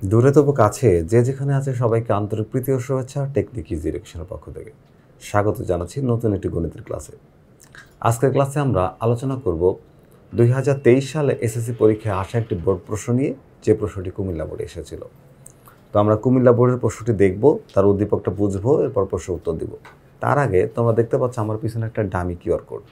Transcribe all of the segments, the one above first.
দূরে তবু কাছে যে যেখানে আছে সবাইকে আন্তরিক প্রীতি ও শুভেচ্ছা টেকনিক ইজি ডিরেকশনের পক্ষ থেকে স্বাগত জানাচ্ছি নতুন একটি গণিতের ক্লাসে। আজকের ক্লাসে আমরা আলোচনা করব 2023 সালে এসএসসি পরীক্ষায় আসা একটি বোর্ড প্রশ্ন নিয়ে, যে প্রশ্নটি কুমিল্লা বোর্ডে এসেছিল। তো আমরা কুমিল্লা বোর্ডের প্রশ্নটি দেখব, তার উদ্দীপকটা বুঝবো, এরপর প্রশ্ন উত্তর দিব। তার আগে তোমরা দেখতে পাচ্ছ আমার পিছনে একটা ডামি কিউআর কোড।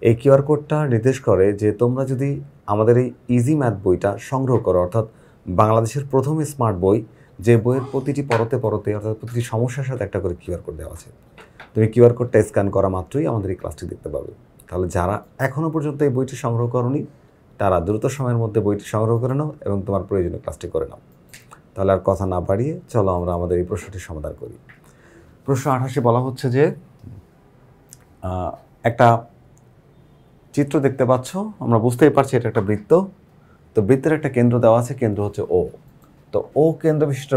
এই কিউআর কোডটা নির্দেশ করে যে তোমরা যদি আমাদের এই ইজি ম্যাথ বইটা সংগ্রহ করো, অর্থাৎ বাংলাদেশের প্রথম স্মার্ট বই, যে বইয়ের প্রতিটি পরতে অর্থাৎ প্রতিটি সমস্যার সাথে একটা করে কিউআর কোড দেওয়া আছে, তুমি কিউআর কোডটা স্ক্যান করা মাত্রই আমাদের এই ক্লাসটি দেখতে পাবে। তাহলে যারা এখনও পর্যন্ত এই বইটি সংগ্রহ করনি তারা দ্রুত সময়ের মধ্যে বইটি সংগ্রহ করে নাও এবং তোমার প্রয়োজনীয় ক্লাসটি করে নাও। তাহলে আর কথা না বাড়িয়ে চলো আমরা আমাদের এই প্রশ্নটির সমাধান করি। প্রশ্ন 88 বলা হচ্ছে যে একটা চিত্র দেখতে পাচ্ছ, আমরা বুঝতেই পারছি এটা একটা বৃত্ত। তো বৃত্তের একটা কেন্দ্র দেওয়া আছে, কেন্দ্র হচ্ছে ও। তো ও কেন্দ্র বিশিষ্ট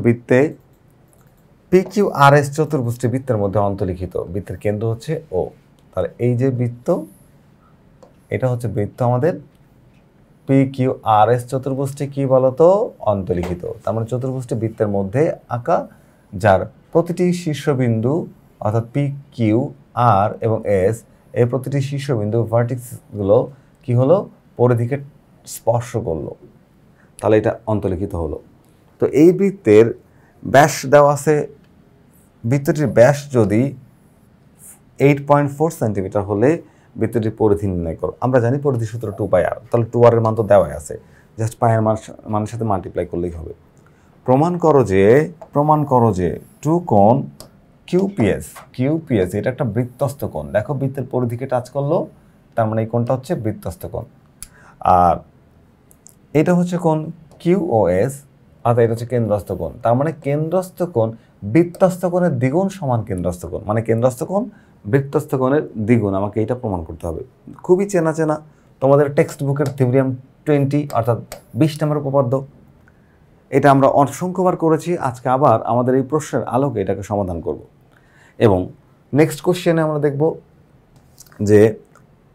বৃত্তে PQRS চতুর্ভুজটি বৃত্তের মধ্যে অন্তর্লিখিত। বৃত্তের কেন্দ্র হচ্ছে ও। তাহলে এই যে বৃত্ত, এটা হচ্ছে বৃত্ত আমাদের। PQRS চতুর্ভুজটি কি বলতো? অন্তর্লিখিত। তার মানে চতুর্ভুজটি বৃত্তের মধ্যে আঁকা, যার প্রতিটি শীর্ষবিন্দু অর্থাৎ PQR এবং S, এই প্রতিটি শীর্ষবিন্দু ভার্টেক্সগুলো কি হলো? পরিধিকে স্পর্শ করলো। তাহলে এটা অন্তর্লিখিত হলো। তো এই বৃত্তের ব্যাস দেওয়া আছে, বৃত্তটির ব্যাস যদি 8.4 সেন্টিমিটার হলে বৃত্তটির পরিধি নির্ণয় করো। আমরা জানি পরিধি সূত্র 2πr, তাহলে 2r এর মান তো দেওয়াই আছে, জাস্ট পায়ের মানের সাথে মাল্টিপ্লাই করলেই হবে। প্রমাণ করো যে 2 কোণ QPS এটা একটা বৃত্তস্থ কোণ। দেখো বৃত্তের পরিধিকে টাচ করলো, তার মানে এই কোণটা হচ্ছে বৃত্তস্থ কোণ। আর এটা হচ্ছে কোণ QOS, অর্থাৎ এটা হচ্ছে কেন্দ্রস্থ কোণ। তার মানে কেন্দ্রস্থ কোণ বৃত্তস্থ কোণের দ্বিগুণ সমান কেন্দ্রস্থ কোণ, মানে কেন্দ্রস্থ কোণ বৃত্তস্থ কোণের দ্বিগুণ। আমাকে এটা প্রমাণ করতে হবে। খুবই চেনা তোমাদের টেক্সট বুকের থিওরিয়াম 20 অর্থাৎ 20 নম্বর উপপাদ্য। এটা আমরা অসংখ্যবার করেছি, আজকে আবার আমাদের এই প্রশ্নের আলোকে এটাকে সমাধান করব। এবং নেক্সট কোশ্চেনে আমরা দেখব যে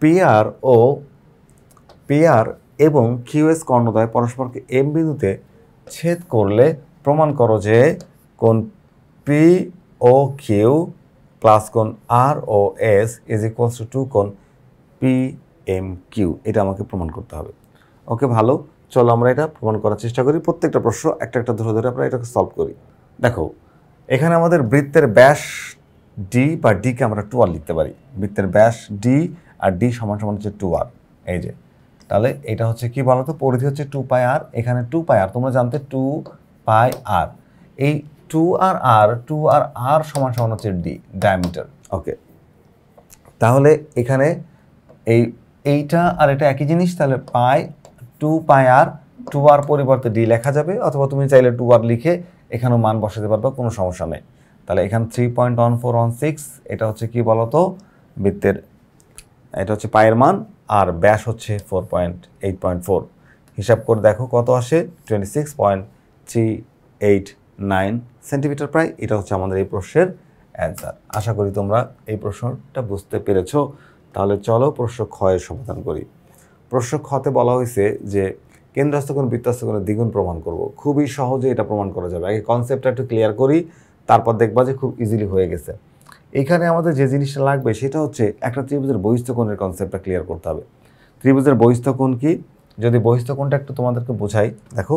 PR এবং QS কর্ণদ্বয় পরস্পরকে M বিন্দুতে ছেদ করলে প্রমাণ করো যে কোণ POQ প্লাস কোণ ROS ইজ ইকুয়ালস টু 2 কোণ PMQ। এটা আমাকে প্রমাণ করতে হবে। ওকে, ভালো, চলো আমরা এটা প্রমাণ করার চেষ্টা করি। প্রত্যেকটা প্রশ্ন একটা একটা ধরে আমরা এটাকে সলভ করি। দেখো এখানে আমাদের বৃত্তের ব্যাস D বা ডিকে আমরা 2r লিখতে পারি। বৃত্তের ব্যাস D আর D সমান হচ্ছে 2r। এই যে, তাহলে এটা হচ্ছে কি বলতো? পরিধি হচ্ছে 2πr। এখানে 2πr তোমরা জানতে 2πr। এই 2r সমান হচ্ছে D, ডায়ামিটার। ওকে, তাহলে এখানে এইটা আর এটা একই জিনিস। তাহলে 2πr 2r পরিবর্তে D লেখা যাবে, অথবা তুমি চাইলে 2r লিখে এখানেও মান বসাতে পারবে, কোনো সমস্যা নেই। তাহলে এখানে 3.1416 এটা হচ্ছে কি বলতো? বৃত্তের, এটা হচ্ছে পায়ের মান, আর ব্যাস হচ্ছে 8.4। হিসাব করে দেখো কত আসে? 26.389 সেন্টিমিটার প্রায়। এটা হচ্ছে আমাদের এই প্রশ্নের অ্যান্সার। আশা করি তোমরা এই প্রশ্নটা বুঝতে পেরেছো। তাহলে চলো প্রশ্ন খ এর সমাধান করি। প্রশ্ন খতে বলা হয়েছে যে কেন্দ্রস্থ কোণ বৃত্তস্থ কোণের দ্বিগুণ প্রমাণ করব। খুবই সহজে এটা প্রমাণ করা যাবে। আগে কনসেপ্টটা একটু ক্লিয়ার করি, তারপর দেখবা যে খুব ইজিলি হয়ে গেছে। এইখানে আমাদের যে জিনিসটা লাগবে সেটা হচ্ছে একটা ত্রিভুজের বহিস্থ কোণের কনসেপ্টটা ক্লিয়ার করতে হবে। ত্রিভুজের বহিস্থ কোণ কি? যদি বহিস্থ কোণটা একটু তোমাদেরকে বোঝাই, দেখো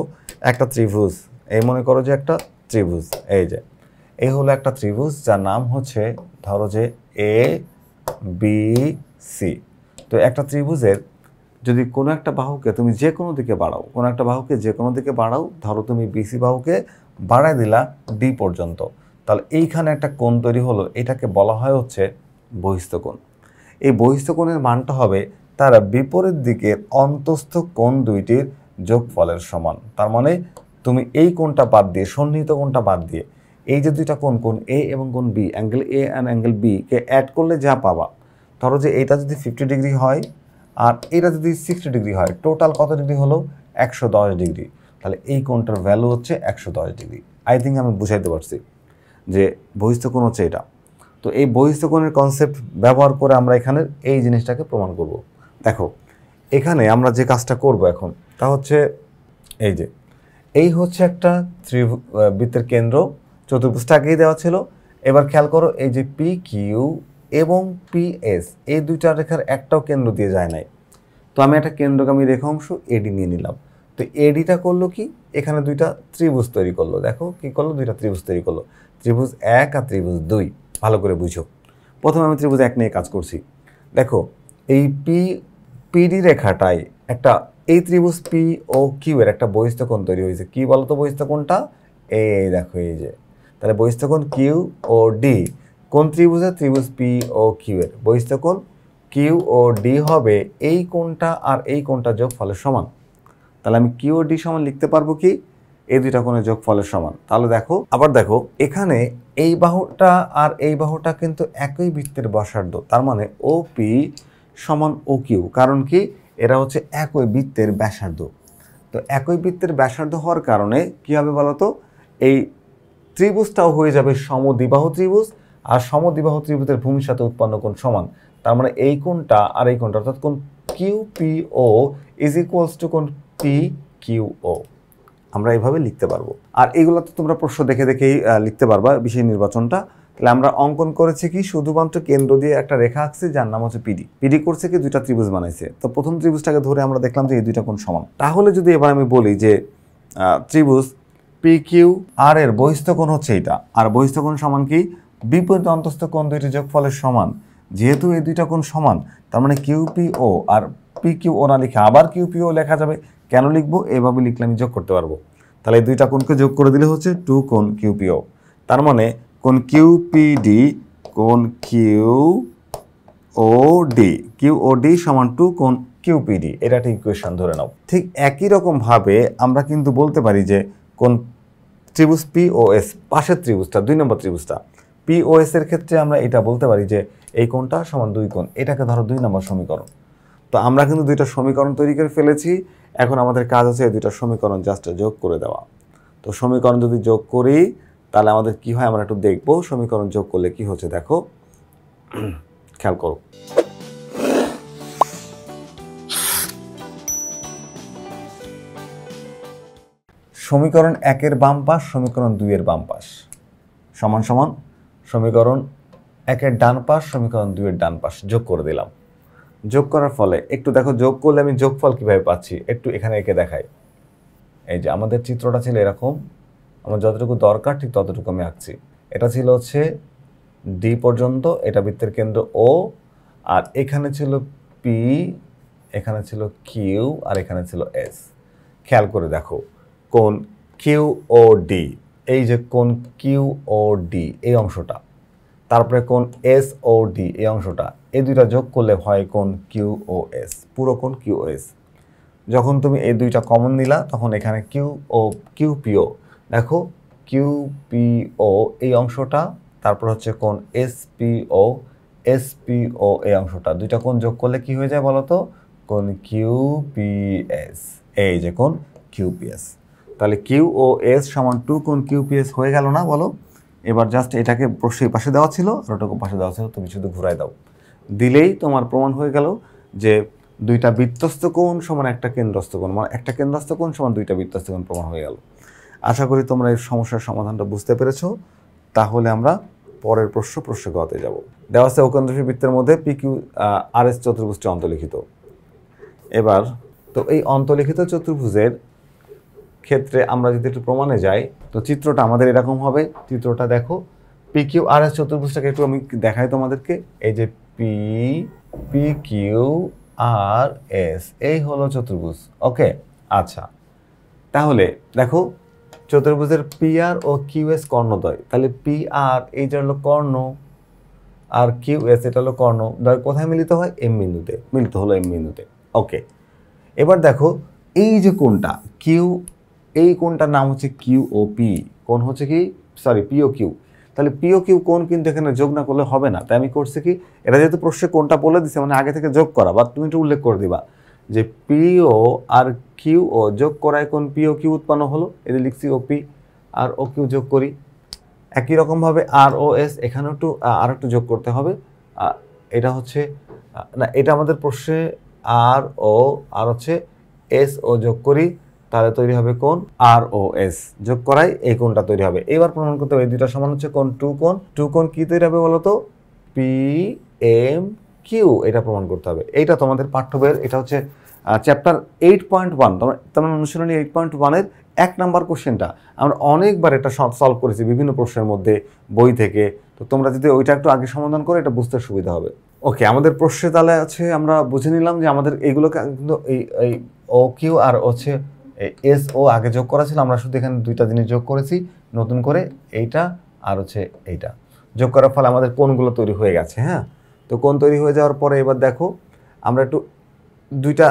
একটা ত্রিভুজ, এই মনে করো যে একটা ত্রিভুজ, এই যে এই হলো একটা ত্রিভুজ যার নাম হচ্ছে ধরো যে ABC। তো একটা ত্রিভুজের যদি কোনো একটা বাহুকে তুমি যে কোনো দিকে বাড়াও, ধরো তুমি BC বাহুকে বাড়াই দিলা D পর্যন্ত, তাহলে এইখানে একটা কোণ তৈরি হলো, এটাকে বলা হয় হচ্ছে বহিস্থ কোণ। এই বহিস্থ কোণের মানটা হবে তার বিপরীত দিকের অন্তস্থ কোণ দুইটির যোগফলের সমান। তার মানে তুমি এই কোণটা বাদ দিয়ে, সন্নিহিত কোণটা বাদ দিয়ে, এই যে দুইটা কোণ A এবং কোণ B, angle A and angle B কে অ্যাড করলে যা পাবা, ধরো যে এটা যদি 50 ডিগ্রি হয় আর এটা যদি 60 ডিগ্রি হয়, টোটাল কত ডিগ্রি হলো? 110 ডিগ্রি। তাহলে এই কোণটার ভ্যালু হচ্ছে 110 ডিগ্রি। আই থিঙ্ক আমি বুঝাইতে পারছি যে বহিস্থ কোণ হচ্ছে এটা। তো এই বহিস্থ কোণের কনসেপ্ট ব্যবহার করে আমরা এখানে এই জিনিসটাকে প্রমাণ করব। দেখো এখানে আমরা যে কাজটা করব এখন, তা হচ্ছে এই যে এই হচ্ছে একটা বৃত্তের কেন্দ্র, চতুর্ভুজটা আগেই দেওয়া ছিল। এবার খেয়াল করো, এই যে পি কিউ এবং পি এস এই দুইটা রেখার একটাও কেন্দ্র দিয়ে যায় নাই। তো আমি একটা কেন্দ্রগামী রেখা অংশ এডি নিয়ে নিলাম। তো এডিটা করলো কি, এখানে দুইটা ত্রিভুজ তৈরি করলো। দেখো কি করলো, দুইটা ত্রিভুজ তৈরি করলো, ত্রিভুজ 1 আর ত্রিভুজ 2। ভালো করে বুঝো। প্রথমে আমি ত্রিভুজ 1 নিয়ে কাজ করছি। দেখো এই পিডি রেখাটায় একটা, এই ত্রিভুজ পি ও কিউ এর একটা বহিস্থকোণ তৈরি হয়েছে। কি বলতো বহিস্থকোণটা? এই দেখো, এই যে, তাহলে বহিস্থকোণ কিউ ও ডি কোন ত্রিভুজের? ত্রিভুজ পি ও কিউ এর বহিস্থকোণ কিউ ও ডি হবে এই কোণটা আর এই কোণটা যোগফলের সমান। তাহলে আমি কিউ ও ডি সমান লিখতে পারবো কি, এই দুইটা কোণের যোগফলের সমান। তাহলে দেখো, আবার দেখো এখানে এই বাহুটা আর এই বাহুটা কিন্তু একই বৃত্তের ব্যাসার্ধ। তার মানে ও পি সমান ও কিউ, কারণ কি এরা হচ্ছে একই বৃত্তের ব্যাসার্ধ। তো একই বৃত্তের ব্যাসার্ধ হওয়ার কারণে কি হবে বলতো, এই ত্রিভুজটাও হয়ে যাবে সমদ্বিবাহু ত্রিভুজ, আর সমদ্বিবাহু ত্রিভুজের ভূমির সাথে উৎপন্ন কোণ সমান। তার মানে এই কোণটা আর এই কোণটা, অর্থাৎ কোণ Q P O is equals to কোণ পি কিউ ও। আমরা এইভাবে লিখতে পারবো। আর এইগুলো তো তোমরা প্রশ্ন দেখে দেখেই লিখতে পারবা বিষয় নির্বাচনটা। তাহলে আমরা অঙ্কন করেছি কি, শুধুমাত্র কেন্দ্র দিয়ে একটা রেখা আঁকছি যার নাম হচ্ছে পিডি। পিডি করছে কি, দুইটা ত্রিভুজ বানাইছে। তো প্রথম ত্রিভুজটাকে ধরে আমরা দেখলাম যে এই দুইটা কোণ সমান। তাহলে যদি এবার আমি বলি যে ত্রিভুজ পি কিউ আর এর বহিস্থ কোণ হচ্ছে এইটা, আর বহিস্থ কোণ সমান কি, বিপরীত অন্তস্থ কোণ দুইটি যোগফলের সমান। যেহেতু এই দুইটা কোণ সমান, তার মানে কিউ পি ও, আর পি কিউ ও না লিখে আবার কিউ পি ও লেখা যাবে। কেন লিখবো? এভাবে লিখলে আমি যোগ করতে পারবো। তাহলে এই দুইটা কোণকে যোগ করে দিলে হচ্ছে 2 কোণ কিউ পি ও। তার মানে কোণ কিউ পি ডি, কোণ কিউ ও ডি, কিউ ও ডি সমান 2 কোণ কিউ পি ডি। এটা একটা ইকুয়েশন ধরে নাও। ঠিক একই রকম ভাবে আমরা কিন্তু বলতে পারি যে কোণ ত্রিভুজ পি ও এস, পাশের ত্রিভুজটা 2 নম্বর ত্রিভুজটা পি ও এস এর ক্ষেত্রে আমরা এটা বলতে পারি যে এই কোণটা সমান 2 কোণ। এটাকে ধরো 2 নম্বর সমীকরণ। তো আমরা কিন্তু দুইটা সমীকরণ তৈরি করে ফেলেছি। এখন আমাদের কাজ হচ্ছে এই দুইটা সমীকরণ জাস্ট যোগ করে দেওয়া। তো সমীকরণ যদি যোগ করি তাহলে আমাদের কি হয় আমরা একটু দেখবো। সমীকরণ যোগ করলে কি হচ্ছে দেখো, খেয়াল করো। সমীকরণ 1 এর বাম পাশ সমীকরণ 2 এর বাম পাশ সমান সমান সমীকরণ 1 এর ডান পাশ সমীকরণ 2 এর ডান পাশ যোগ করে দিলাম। যোগ করার ফলে একটু দেখো, যোগ করলে আমি যোগফল কিভাবে পাচ্ছি একটু এখানে এঁকে দেখাই। এই যে আমাদের চিত্রটা ছিল এরকম, আমার যতটুকু দরকার ঠিক ততটুকু আমি আঁকছি। এটা ছিল হচ্ছে ডি পর্যন্ত, এটা বৃত্তের কেন্দ্র ও, আর এখানে ছিল পি, এখানে ছিল কিউ, আর এখানে ছিল এস। খেয়াল করে দেখো, কোণ কিউ ও ডি, এই যে কোণ কিউ ও ডি এই অংশটা, তারপরে কোণ এস ও ডি এই অংশটা, এই দুইটা যোগ করলে হয় কোণ কিউ ও এস, পুরো কোণ কিউ ও এস। যখন তুমি এই দুইটা কমন নিলা তখন এখানে কিউ ও কিউ পিও, দেখো কিউ পিও এই অংশটা, তারপর হচ্ছে কোণ এস পিও, এস পিও এই অংশটা, দুইটা কোণ যোগ করলে কি হয়ে যায় বলো তো, কোণ কিউ পি এস। এই যে কোণ কিউ পি এস। তাহলে কিউ ও এস সমান 2 কোণ কিউ পি এস হয়ে গেল না বলো? এবার জাস্ট এটাকে প্রশ্নের পাশে দেওয়া ছিল আর ওটাকে পাশে দেওয়া ছিল, তুমি শুধু ঘুরাই দাও, দিলেই তোমার প্রমাণ হয়ে গেল যে দুইটা বৃত্তস্থ কোণ সমান একটা কেন্দ্রস্থ কোণ, মানে একটা কেন্দ্রস্থ কোণ সমান দুইটা বৃত্তস্থ কোণ প্রমাণ হয়ে গেল। আশা করি তোমরা এই সমস্যার সমাধানটা বুঝতে পেরেছো। তাহলে আমরা পরের প্রশ্ন গতে যাব। দেওয়া আছে অকেন্দ্রশী বৃত্তের মধ্যে পি কিউ আর এস চতুর্ভুজটি অন্তর্লিখিত। এবার তো এই অন্তর্লিখিত চতুর্ভুজের ক্ষেত্রে আমরা যদি একটু প্রমাণে যাই, তো চিত্রটা আমাদের এরকম হবে। চিত্রটা দেখো, পি কিউ আর এস চতুর্ভুজটাকে একটু আমি দেখাই তোমাদেরকে। এই যে পি কিউ আর এস, এই হলো চতুর্ভুজ। ওকে, আচ্ছা, তাহলে দেখো চতুর্ভুজের P R O Q S কর্ণদ্বয়। তাহলে পি আর এই যে হলো কর্ণ, আর কিউ এস এটা হলো কর্ণ, দ্বয় কোথায় মিলিত হয়? এম বিন্দুতে মিলিত হলো, এম বিন্দুতে। ওকে, এবার দেখো এই যে কোণটা কিউ, এই কোণটার নাম হচ্ছে কিউ ও পি, কোণ হচ্ছে কি, সরি পি ও কিউ। তাহলে পি ও কিউ কোণ কিন্তু এখানে যোগ না করলে হবে না। তাই আমি করছি কি, এটা যেহেতু প্রশ্নে কোণটা বলে দিছে মানে আগে থেকে যোগ করা, বা তুমি একটু উল্লেখ করে দিবা যে পি ও আর কিউ ও যোগ করায় কোণ পি ও কিউ উৎপন্ন হলো। এদের লিখছি O P R O Q যোগ করি। একই রকমভাবে আর ও এস, এখানেও একটু আর একটু যোগ করতে হবে। এটা হচ্ছে না, এটা আমাদের প্রশ্নে আর ও আর হচ্ছে এস ও যোগ করি, তাহলে তৈরি হবে কোণ আর ও এস, যোগ করাই এই কোণটা তৈরি হবে। এবার প্রমাণ করতে হবে এই দুইটা সমান হচ্ছে কোণ টু কোণ কি তৈরি হবে বলো তো, পি এম কিউ, এটা প্রমাণ করতে হবে। এইটা তোমাদের পাঠ্য বইয়ের, এটা হচ্ছে চ্যাপ্টার 8.1, তোমরা অনুশীলনী 8.1-এর 1 নাম্বার কোশ্চেনটা আমরা অনেকবার এটা সলভ করেছি বিভিন্ন প্রশ্নের মধ্যে বই থেকে। তো তোমরা যদি ওইটা একটু আগে সমাধান করো এটা বুঝতে সুবিধা হবে। ওকে, আমাদের প্রশ্নে তাহলে আছে, আমরা বুঝে নিলাম যে আমাদের এইগুলোকে কিন্তু এই ও কিউ আর হচ্ছে এস ও আগে যোগ করা ছিল, আমরা শুধু এখানে দুইটা জিনিস যোগ করেছি নতুন করে, এইটা আর হচ্ছে এইটা যোগ করার ফলে আমাদের কোণগুলো তৈরি হয়ে গেছে। হ্যাঁ, তো কোণ তৈরি হয়ে যাওয়ার পরে এবার দেখো আমরা একটু দুইটা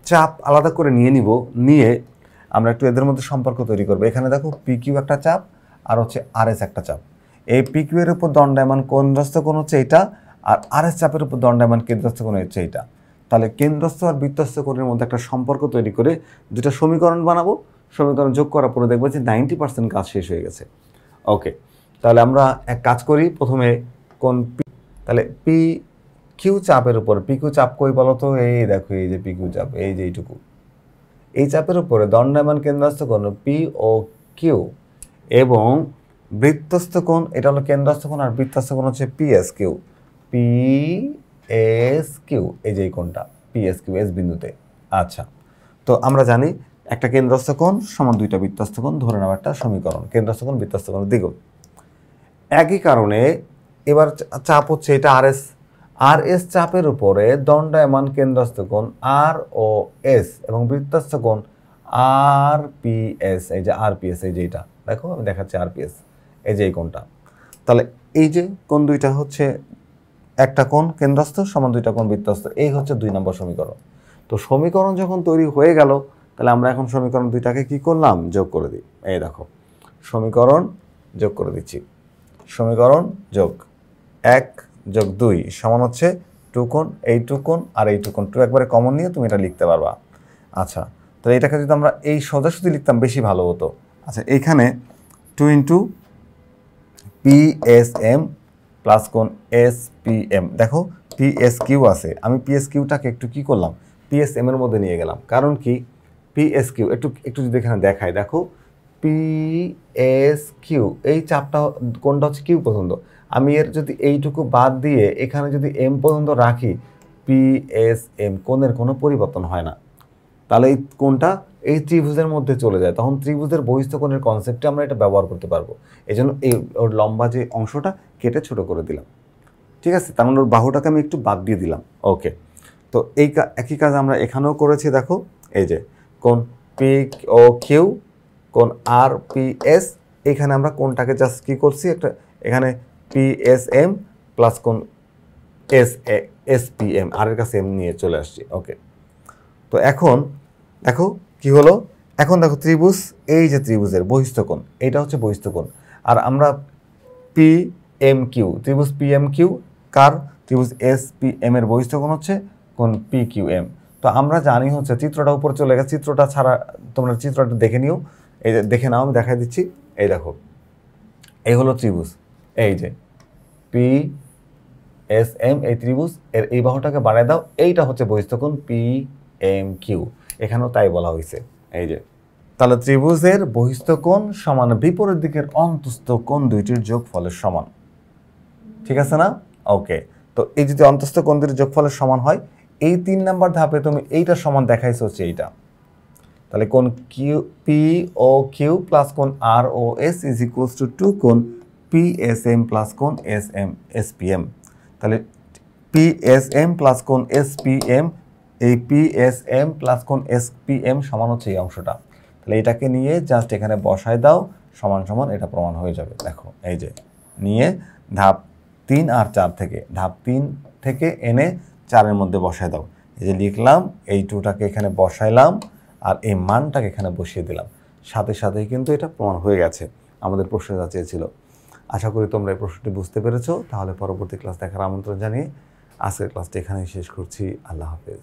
চাপ আলাদা করে নিয়ে আমরা একটু এদের মধ্যে সম্পর্ক তৈরি করবো। এখানে দেখো পি কিউ একটা চাপ আর হচ্ছে আর এস একটা চাপ। এই পি কিউ এর উপর দণ্ডায়মান কেন্দ্রস্থ কোণ হচ্ছে এইটা, আর আর এস চাপের উপর দণ্ডায়মান কেন্দ্রস্থ কোণ হচ্ছে এইটা। তাহলে কেন্দ্রস্থ আর বৃত্তস্থ কোণের মধ্যে একটা সম্পর্ক তৈরি করে দুটা সমীকরণ বানাবো। সমীকরণ যোগ করার পরে দেখবো যে 90% কাজ শেষ হয়ে গেছে। ওকে, তাহলে আমরা এক কাজ করি, প্রথমে কোণ পি, তাহলে পি কিউ চাপের উপর, পি কিউ চাপ কই বলো তো, এই দেখো এই যে পি কিউ চাপ, এই যে এইটুকু, এই চাপের উপরে দণ্ডায়মান কেন্দ্রস্থ কোণ পি ও কিউ এবং বৃত্তস্থ কোণ, এটা হলো কেন্দ্রস্থ কোণ, আর বৃত্তস্থ কোণ হচ্ছে P S Q, P S Q, এই যে এই কোণটা পি এস কিউ এস বিন্দুতে। আচ্ছা, তো আমরা জানি একটা কেন্দ্রস্থ কোণ সমান দুইটা বৃত্তস্থ কোণ, ধরে নেওয়া একটা সমীকরণ, কেন্দ্রস্থ কোণ বৃত্তস্থ কোণের দ্বিগুণ। একই কারণে এবার চাপ হচ্ছে এটা আর এস চাপের উপরে দণ্ডায়মান কেন্দ্রস্থ কোণ আর ও এস এবং বৃত্তস্থ কোণ আর পি এস, এই যে আর পি এস, এই যে এটা দেখো আমি দেখাচ্ছি আর পি এস, এই যে এই কোণটা। তাহলে এই যে কোণ দুইটা হচ্ছে একটা কোণ কেন্দ্রস্থ সমান দুইটা কোণ বৃত্তস্থ, এই হচ্ছে 2 নম্বর সমীকরণ। তো সমীকরণ যখন তৈরি হয়ে গেল, তাহলে আমরা এখন সমীকরণ দুইটাকে কি করলাম, যোগ করে দিই। এই দেখো সমীকরণ যোগ করে দিচ্ছি, সমীকরণ যোগ 1 যোগ 2 সমান হচ্ছে 2 কোণ, এই 2 কোণ আর এই 2 কোণ, 2 একবারে কমন নিয়ে তুমি এটা লিখতে পারবা। আচ্ছা, তাহলে এটাকে যদি আমরা এই সোজাসুজি লিখতাম বেশি ভালো হতো। আচ্ছা, এইখানে 2 into P S M plus কোণ এস পি এম, দেখো পি এস কিউ আছে, আমি পি এস কিউটাকে একটু কি করলাম, পি এস এম এর মধ্যে নিয়ে গেলাম। কারণ কি, পি এস কিউ একটু যদি এখানে দেখাই, দেখো পি এস কিউ, এই চাপটা কোনটা হচ্ছে কিউ পর্যন্ত, আমি এর যদি এইটুকু বাদ দিয়ে এখানে যদি এম পর্যন্ত রাখি, পি এস এম কোণের কোনো পরিবর্তন হয় না। তাহলে এই কোণটা এই ত্রিভুজের মধ্যে চলে যায়, তখন ত্রিভুজের বহিস্থ কোণের কনসেপ্টে আমরা এটা ব্যবহার করতে পারবো। এই জন্য এই ওর লম্বা যে অংশটা কেটে ছোট করে দিলাম, ঠিক আছে, তার মানে ওর বাহুটাকে আমি একটু বাদ দিয়ে দিলাম। ওকে, তো এই একই কাজ আমরা এখানেও করেছি। দেখো এই যে কোণ পি ও কিউ, কোণ আর পি এস, এখানে আমরা কোণটাকে জাস্ট কী করছি, একটা এখানে পি এস এম প্লাস কোণ এস পি এম, আর এর কাছে এম নিয়ে চলে আসছি। ওকে, তো এখন দেখো কি হলো, এখন দেখো ত্রিভুজ, এই যে ত্রিভুজের বহিস্থ কোণ, এইটা হচ্ছে বহিস্থ কোণ, আর আমরা পি এম কিউ, ত্রিভুজ পি এম কিউ কার, ত্রিভুজ এস পি এম এর বহিস্থ কোণ হচ্ছে কোণ পি কিউ এম। তো আমরা জানি হচ্ছে, চিত্রটা উপরে চলে গেছে, চিত্রটা ছাড়া তোমরা চিত্রটা দেখে নিও, এই যে দেখে নাও, আমি দেখাই দিচ্ছি। এই দেখো এই হলো ত্রিভুজ, এই যে পি এস এম, এই ত্রিভুজ এর এই বাহুটাকে বাড়ায় দাও, এইটা হচ্ছে বহিস্থ কোণ পি এম কিউ, এখানেও তাই বলা হয়েছে। এই যে তাহলে ত্রিভুজের বহিস্থ কোণ সমান বিপরীত দিকের অন্তস্থ কোণ দুইটির যোগফলের সমান, ঠিক আছে না? ওকে, তো এই যদি অন্তস্থ কোণ দুটির যোগফলের সমান হয়, এই 3 নাম্বার ধাপে তুমি এইটা সমান দেখাইছো হচ্ছে এইটা, তাহলে কোণ Q P O Q plus কোণ R O S is equals to 2 কোণ পি এস এম প্লাস কোণ S M S P M. তাহলে পি এস এম প্লাস কোণ এস পি এম, এই পি এস এম প্লাস কোণ S P M সমান হচ্ছে এই অংশটা। তাহলে এটাকে নিয়ে জাস্ট এখানে বসায় দাও, সমান সমান, এটা প্রমাণ হয়ে যাবে। দেখো এই যে নিয়ে ধাপ 3 আর 4 থেকে, ধাপ 3 থেকে এনে 4-এর মধ্যে বসায় দাও। এই যে লিখলাম, এই 2টাকে এখানে বসাইলাম আর এই মানটাকে এখানে বসিয়ে দিলাম, সাথে সাথেই কিন্তু এটা প্রমাণ হয়ে গেছে। আমাদের প্রশ্ন যা চেয়েছিল। আশা করি তোমরা এই প্রশ্নটি বুঝতে পেরেছো। তাহলে পরবর্তী ক্লাস দেখার আমন্ত্রণ জানিয়ে আজকের ক্লাসটি এখানেই শেষ করছি। আল্লাহ হাফেজ।